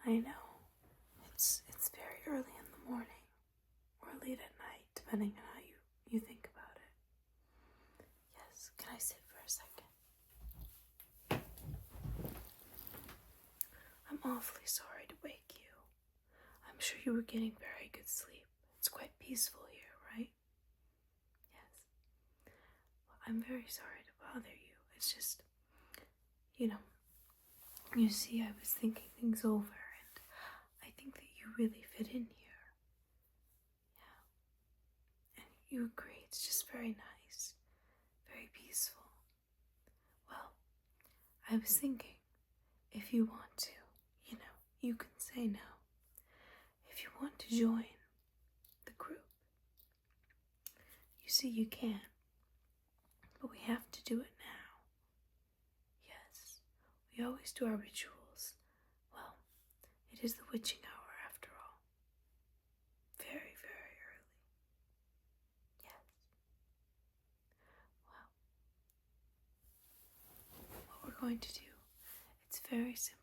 I know. It's very early in the morning, or late at night, depending on how you think about it. Yes, can I sit for a second? I'm awfully sorry to wake you. I'm sure you were getting very good sleep. It's quite peaceful here, right? Yes. Well, I'm very sorry to bother you. It's just, you see, I was thinking things over, and I think that you really fit in here. Yeah. And you agree, it's just very nice, very peaceful. Well, I was thinking, if you want to, you can say no. If you want to join the group, you see, you can, but we have to do it now. Yes, we always do our rituals. Well, it is the witching hour after all. Very, very early. Yes. Well, what we're going to do, it's very simple.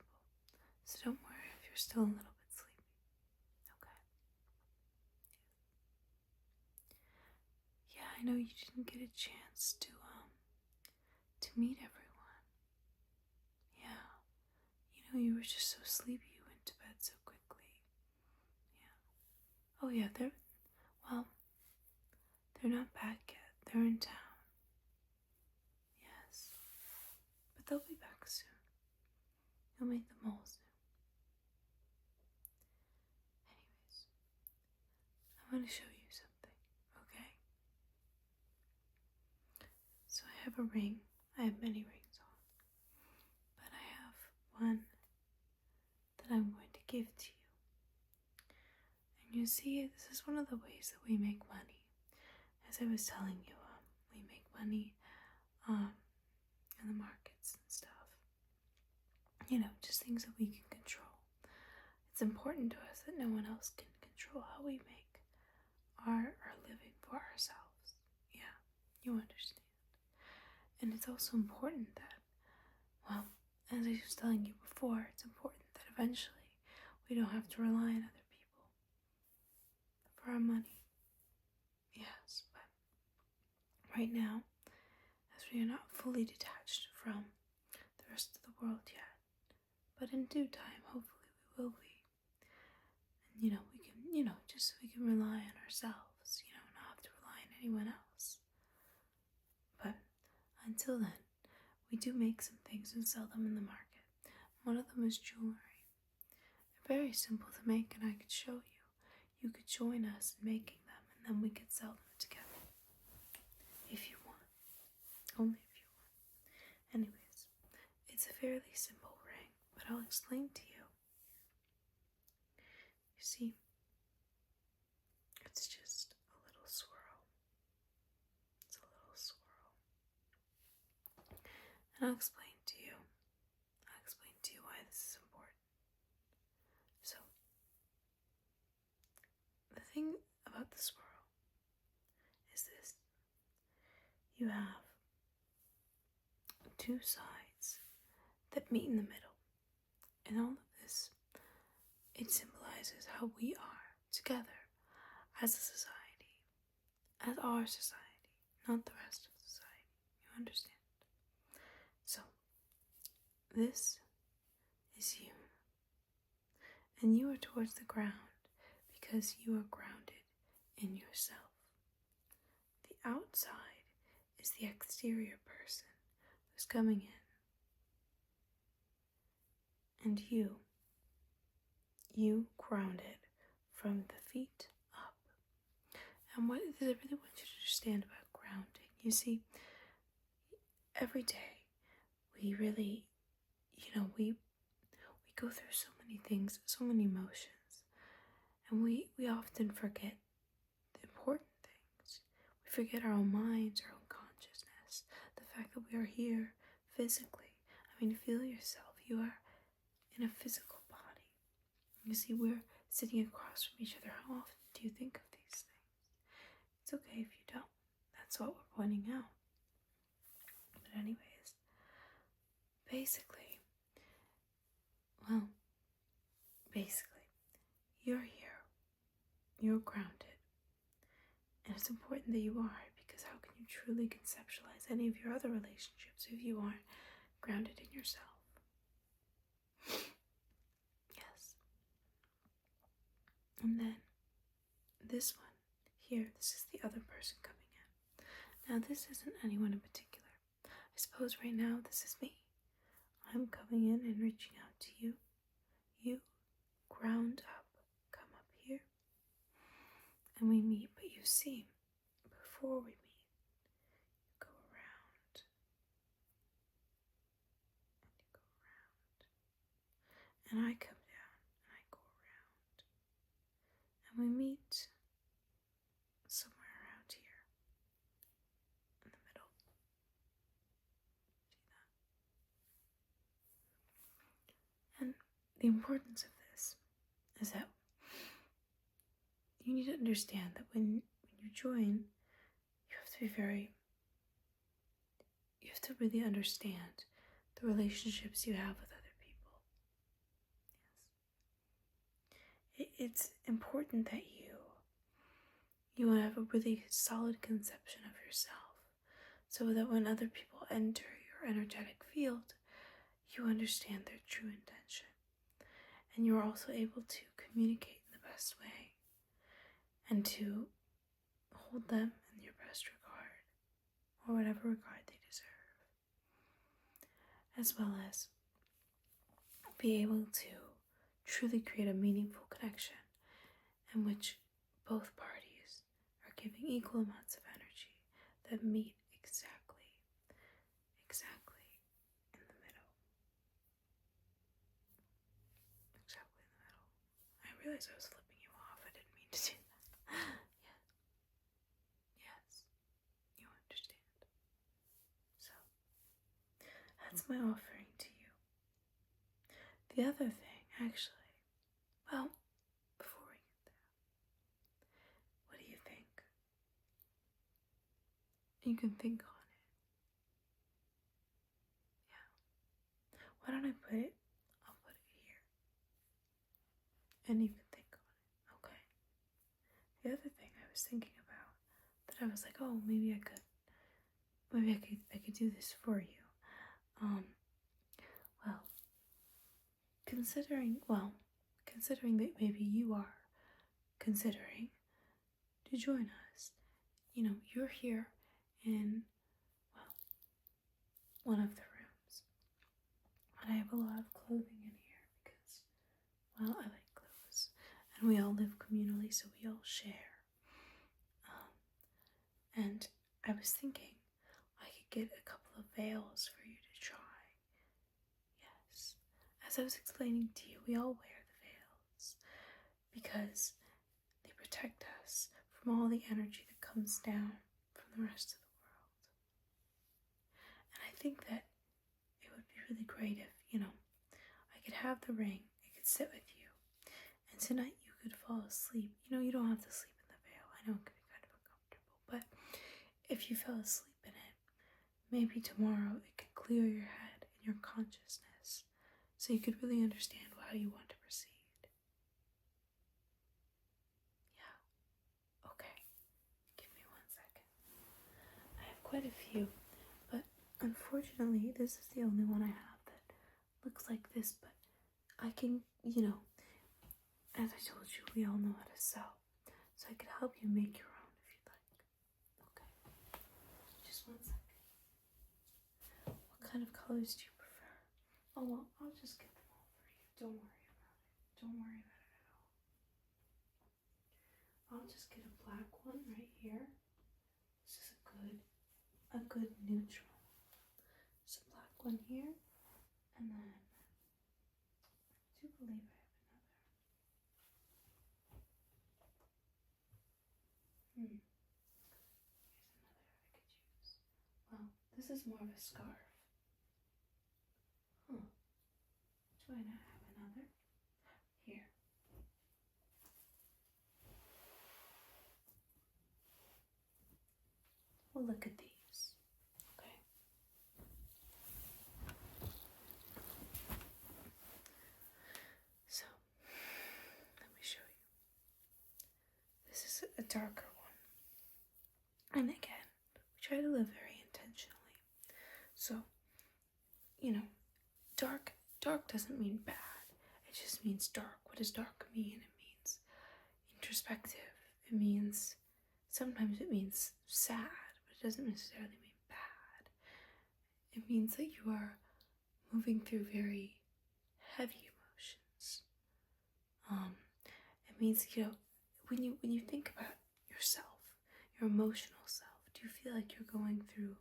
So don't worry if you're still a little bit sleepy. Okay? Yeah, I know you didn't get a chance to meet everyone. Yeah. You were just so sleepy you went to bed so quickly. Yeah. Oh yeah, they're not back yet. They're in town. Yes. But they'll be back soon. You'll meet them all soon. Anyways, I want to show you something, okay? So I have a ring. I have many rings on. But I have one that I'm going to give to you. And you see, this is one of the ways that we make money. As I was telling you, we make money in the markets and stuff. Just things that we can control. It's important to us that no one else can control how we make our living for ourselves. Yeah, you understand. And it's also important that, well, as I was telling you before, it's important that eventually we don't have to rely on other people for our money. Yes, but right now, as we are not fully detached from the rest of the world yet, but in due time, hopefully we will be. And, we can, just so we can rely on ourselves, not have to rely on anyone else. But until then, we do make some things and sell them in the market. One of them is jewelry. They're very simple to make, and I could show you. You could join us in making them, and then we could sell them together. If you want. Only if you want. Anyways, it's a fairly simple ring, but I'll explain to you. You see, it's just a little swirl. It's a little swirl. And I'll explain to you. Why this is important. So, the thing about the swirl is this. You have two sides that meet in the middle. And all of this, it symbolizes how we are together as a society. As our society, not the rest of society. You understand? So, this is you. And you are towards the ground because you are grounded in yourself. The outside is the exterior person who's coming in. And you grounded from the feet up. And what I really want you to understand about grounding, you see, every day we really, we go through so many things, so many emotions, and we often forget the important things. We forget our own minds, our own consciousness, the fact that we are here physically. Feel yourself. You are in a physical body. You see, we're sitting across from each other. How often do you think of these things? It's okay if you don't. That's what we're pointing out. But anyways, basically, well, basically, you're here, you're grounded, and it's important that you are, because how can you truly conceptualize any of your other relationships if you aren't grounded in yourself? Yes. And then this one here, this is the other person coming in. Now, this isn't anyone in particular. I suppose right now this is me. I'm coming in and reaching out to you. You ground up, come up here, and we meet. But you see, before we meet, you go around, and I come down, and I go around, and we meet somewhere around here, in the middle. See that? And the importance of this is that you need to understand that when you join, you have to really understand the relationships you have with other people. Yes. It's important that you have a really solid conception of yourself, so that when other people enter your energetic field, you understand their true intention. And you're also able to communicate in the best way and to hold them in your best regard, or whatever regard they deserve, as well as be able to truly create a meaningful connection in which both parties are giving equal amounts of energy that meet exactly in the middle. Exactly in the middle. I realized I was flipping you off. I didn't mean to do that. Yes, you understand. So, that's my offering to you. The other thing, actually, well, before we get there, what do you think? You can think on it. Yeah. Why don't I put it? I'll put it here. And you can think on it. Okay. The other thing I was thinking about, that I was like, oh, maybe I could do this for you. Well, considering that maybe you are considering to join us, you're here in, one of the rooms. And I have a lot of clothing in here because, I like clothes. And we all live communally, so we all share. And I was thinking I could get a couple of veils for you to try. Yes. As I was explaining to you, we all wear the veils because they protect us from all the energy that comes down from the rest of the world. And I think that it would be really great if, I could have the ring, it could sit with you, and tonight you could fall asleep. You don't have to sleep in the veil. I know it can be kind of uncomfortable, but if you fell asleep in it, maybe tomorrow it could clear your head and your consciousness so you could really understand how you want to proceed. Yeah. Okay. Give me 1 second. I have quite a few, but unfortunately this is the only one I have that looks like this, but I can, as I told you, we all know how to sew, so I could help you make your own if you'd like. Okay. Just 1 second. What kind of colors do you prefer? Oh, well, I'll just get them all for you. Don't worry about it. Don't worry about it at all. I'll just get a black one right here. This is a good neutral. There's a black one here, and then I do believe I have another. Here's another I could use. Well, this is more of a scarf. Do I not have another? Here. Well, look at these. Okay. So, darker one. And again, we try to live very intentionally. So, dark doesn't mean bad. It just means dark. What does dark mean? It means introspective. It means, sometimes it means sad, but it doesn't necessarily mean bad. It means that you are moving through very heavy emotions. It means, when you think about yourself, your emotional self, do you feel like you're going through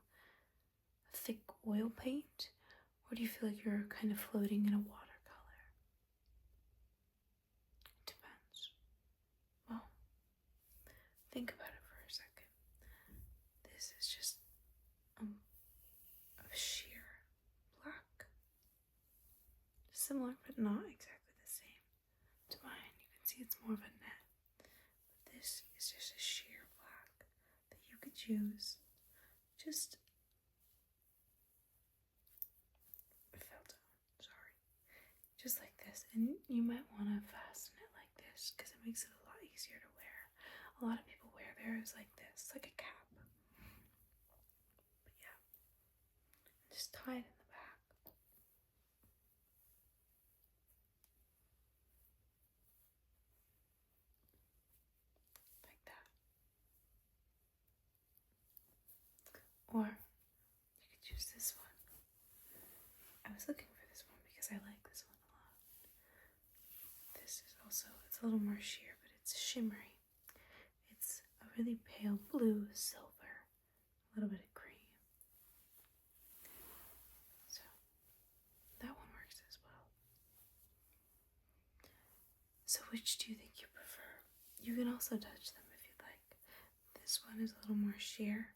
a thick oil paint, or do you feel like you're kind of floating in a watercolor? It depends. Well, think about it for a second. This is just a sheer black. Similar, but not exactly the same to mine. You can see it's more of a net. But this is just a sheer black that you could use. Just just like this, and you might want to fasten it like this because it makes it a lot easier to wear. A lot of people wear theirs like this, like a cap. But yeah, just tie it in the back. Like that. Or you could use this one. I was looking for this one because I like this one a lot. This is also, it's a little more sheer, but it's shimmery. It's a really pale blue, silver, a little bit of cream. So that one works as well. So which do you think you prefer? You can also touch them if you'd like. This one is a little more sheer,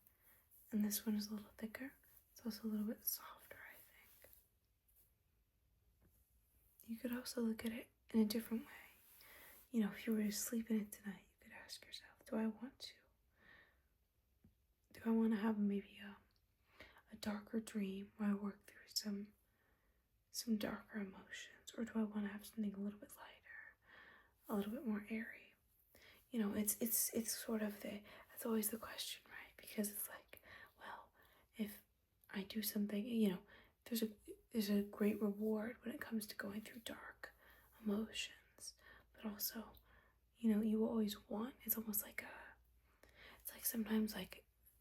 and this one is a little thicker. It's also a little bit softer, I think. You could also look at it in a different way. If you were to sleep in it tonight, you could ask yourself, do I want to? Do I want to have maybe a darker dream where I work through some darker emotions? Or do I want to have something a little bit lighter, a little bit more airy? It's sort of that's always the question, right? Because it's like, well, if I do something, there's a great reward when it comes to going through dark emotions. But also, you always want, it's almost like sometimes I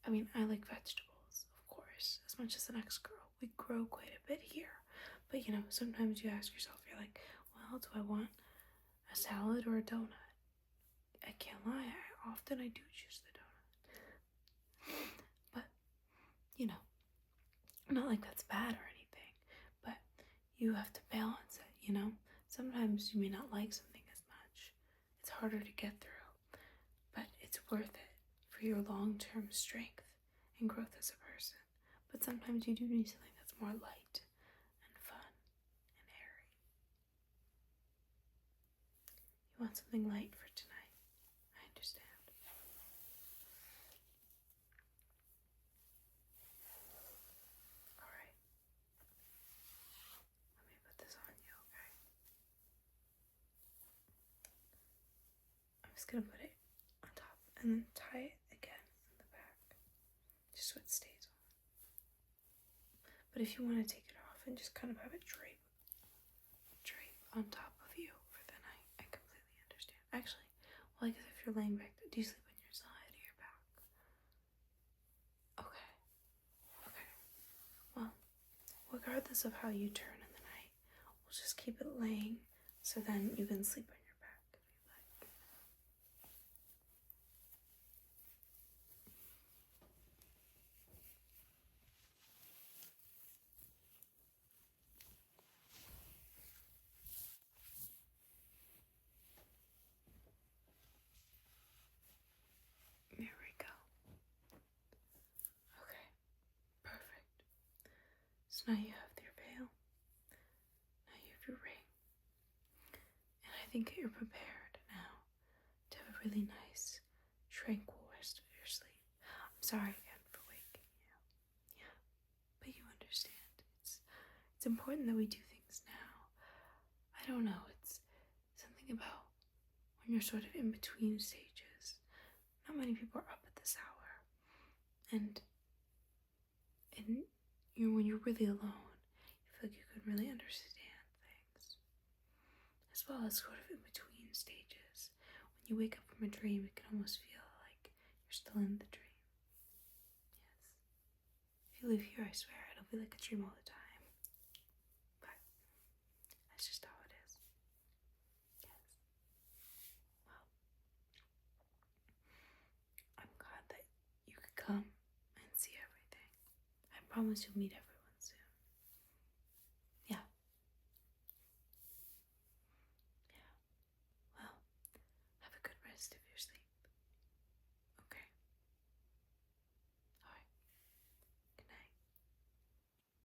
like vegetables, of course, as much as the next girl. We grow quite a bit here. But, sometimes you ask yourself, you're like, well, do I want a salad or a donut? I can't lie, often I do choose the donut. But, not like that's bad or anything, but you have to balance it, Sometimes you may not like something as much. It's harder to get through, but it's worth it for your long-term strength and growth as a person. But sometimes you do need something that's more light and fun and airy. You want something light for tonight. I understand. Alright. Let me put this on you, okay? I'm just gonna put it on top and then tie it again in the back. Just so it stays on. But if you want to take it off and just kind of have it drape on top of you for the night, I completely understand. Actually, well, I guess if you're laying back, do you sleep on your side or your back? Okay. Well, regardless of how you turn in the night, we'll just keep it laying so then you can sleep on your back if you like. There we go. Okay, perfect. So now you have your veil. Now you have your ring. And I think you're prepared now to have a really nice, tranquil rest of your sleep. I'm sorry again for waking you. Yeah, but you understand. It's important that we do things now. I don't know, it's something about when you're sort of in between stages. not many people are up at this hour. And when you're really alone, you feel like you can really understand things. As well as sort of in between stages. When you wake up from a dream, it can almost feel like you're still in the dream. Yes. If you live here, I swear, it'll be like a dream all the time. But that's just how it is. Yes. Well, I'm glad that you could come and see everything. I promise you'll meet everyone